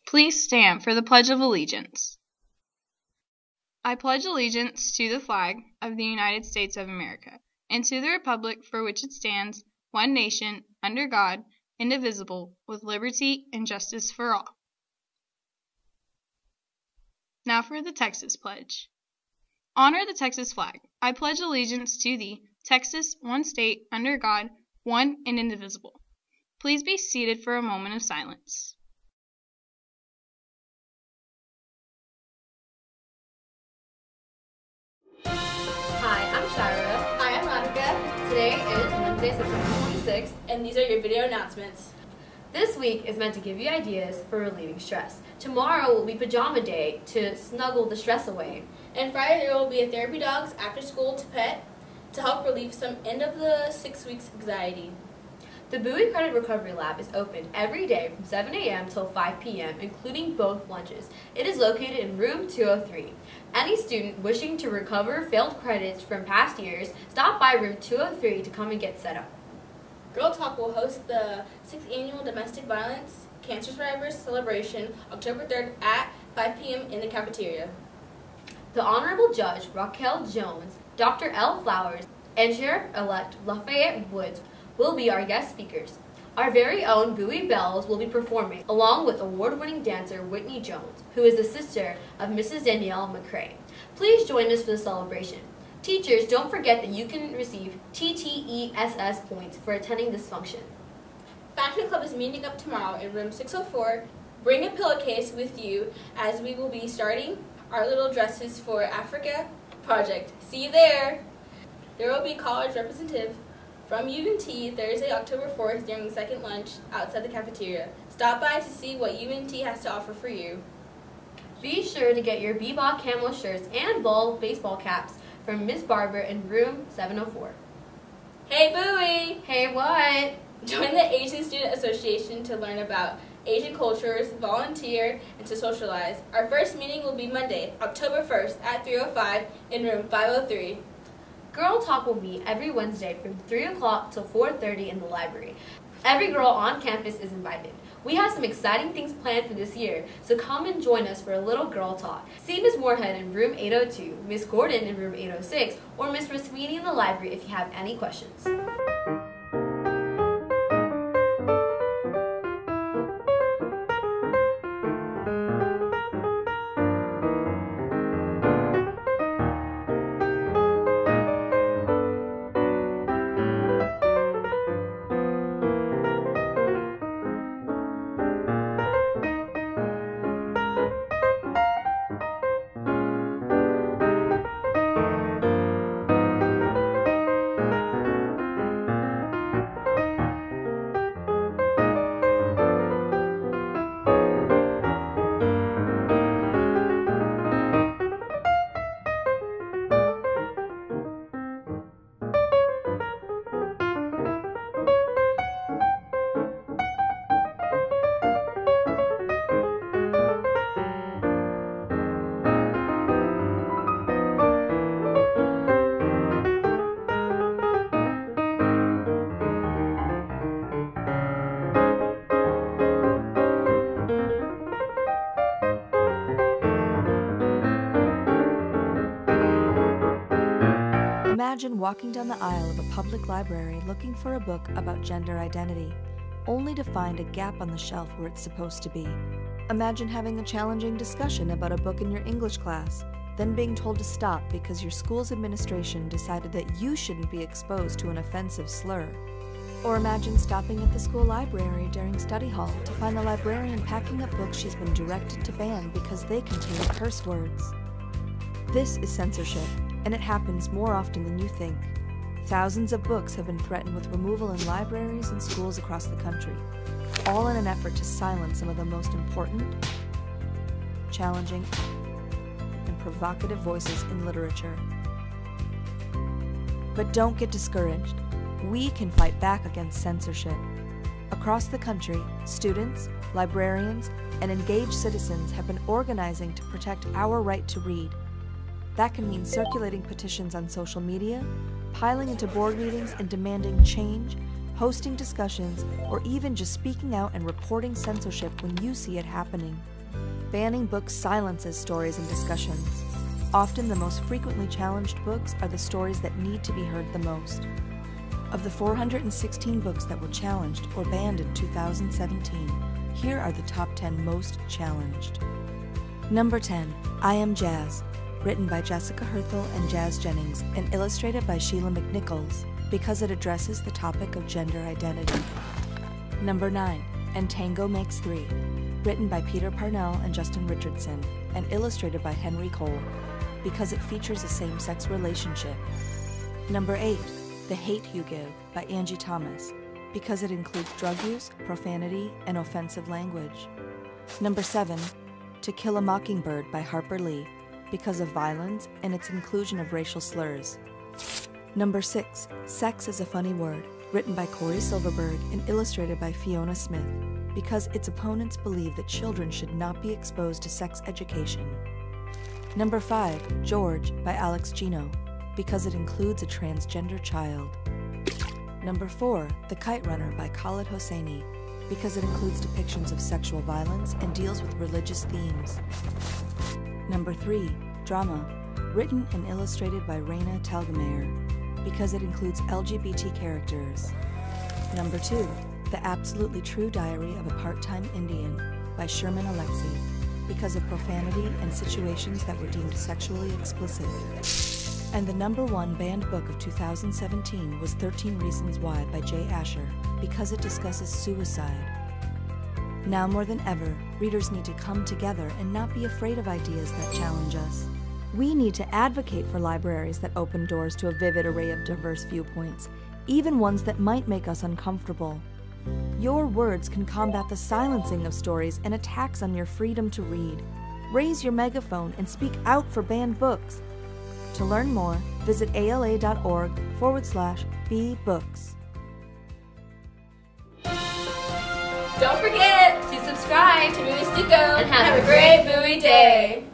Please stand for the Pledge of Allegiance. I pledge allegiance to the flag of the United States of America and to the republic for which it stands, one nation, under God, indivisible, with liberty and justice for all. Now for the Texas Pledge. Honor the Texas flag. I pledge allegiance to thee, Texas, one state, under God, one and indivisible. Please be seated for a moment of silence. Hi, I'm Shira. Hi, I'm Monica. Today is Wednesday, September 26th, And these are your video announcements. This week is meant to give you ideas for relieving stress. Tomorrow will be pajama day to snuggle the stress away. And Friday there will be a therapy dogs after school to pet to help relieve some end of the 6 weeks anxiety. The Bowie Credit Recovery Lab is open every day from 7 a.m. till 5 p.m., including both lunches. It is located in room 203. Any student wishing to recover failed credits from past years, stop by room 203 to come and get set up. Girl Talk will host the 6th Annual Domestic Violence Cancer Survivors Celebration October 3rd at 5 p.m. in the cafeteria. The Honorable Judge Raquel Jones, Dr. L. Flowers, and Sheriff-elect Lafayette Woods will be our guest speakers. Our very own Bowie Bells will be performing, along with award-winning dancer Whitney Jones, who is the sister of Mrs. Danielle McCrae. Please join us for the celebration. Teachers, don't forget that you can receive TTESS points for attending this function. Fashion Club is meeting up tomorrow in room 604. Bring a pillowcase with you as we will be starting our little dresses for Africa project. See you there! There will be college representative from UNT Thursday, October 4th during the second lunch outside the cafeteria. Stop by to see what UNT has to offer for you. Be sure to get your Bebop camo shirts and ball baseball caps from Ms. Barber in room 704. Hey Bowie! Hey, what? Join the Asian Student Association to learn about Asian cultures, volunteer, and to socialize. Our first meeting will be Monday, October 1st at 3:05 in room 503. Girl Talk will meet every Wednesday from 3 o'clock till 4:30 in the library. Every girl on campus is invited. We have some exciting things planned for this year, so come and join us for a little girl talk. See Ms. Moorhead in room 802, Ms. Gordon in room 806, or Ms. Raswini in the library if you have any questions. Imagine walking down the aisle of a public library looking for a book about gender identity, only to find a gap on the shelf where it's supposed to be. Imagine having a challenging discussion about a book in your English class, then being told to stop because your school's administration decided that you shouldn't be exposed to an offensive slur. Or imagine stopping at the school library during study hall to find the librarian packing up books she's been directed to ban because they contain curse words. This is censorship, and it happens more often than you think. Thousands of books have been threatened with removal in libraries and schools across the country, all in an effort to silence some of the most important, challenging, and provocative voices in literature. But don't get discouraged. We can fight back against censorship. Across the country, students, librarians, and engaged citizens have been organizing to protect our right to read. That can mean circulating petitions on social media, piling into board meetings and demanding change, hosting discussions, or even just speaking out and reporting censorship when you see it happening. Banning books silences stories and discussions. Often the most frequently challenged books are the stories that need to be heard the most. Of the 416 books that were challenged or banned in 2017, here are the top 10 most challenged. Number 10, I Am Jazz, written by Jessica Herthel and Jazz Jennings and illustrated by Sheila McNichols, because it addresses the topic of gender identity. Number 9, And Tango Makes Three, written by Peter Parnell and Justin Richardson and illustrated by Henry Cole, because it features a same-sex relationship. Number 8, The Hate You Give by Angie Thomas, because it includes drug use, profanity, and offensive language. Number 7, To Kill a Mockingbird by Harper Lee, because of violence and its inclusion of racial slurs. Number 6, Sex is a Funny Word, written by Corey Silverberg and illustrated by Fiona Smith, because its opponents believe that children should not be exposed to sex education. Number 5, George by Alex Gino, because it includes a transgender child. Number 4, The Kite Runner by Khaled Hosseini, because it includes depictions of sexual violence and deals with religious themes. Number 3, Drama, written and illustrated by Raina Telgemeier, because it includes LGBT characters. Number 2, The Absolutely True Diary of a Part-Time Indian by Sherman Alexie, because of profanity and situations that were deemed sexually explicit. And the number 1 banned book of 2017 was 13 Reasons Why by Jay Asher, because it discusses suicide. Now more than ever, readers need to come together and not be afraid of ideas that challenge us. We need to advocate for libraries that open doors to a vivid array of diverse viewpoints, even ones that might make us uncomfortable. Your words can combat the silencing of stories and attacks on your freedom to read. Raise your megaphone and speak out for banned books. To learn more, visit ala.org/bbooks. Don't forget to subscribe to Bowie Stuco And have a great Bowie day!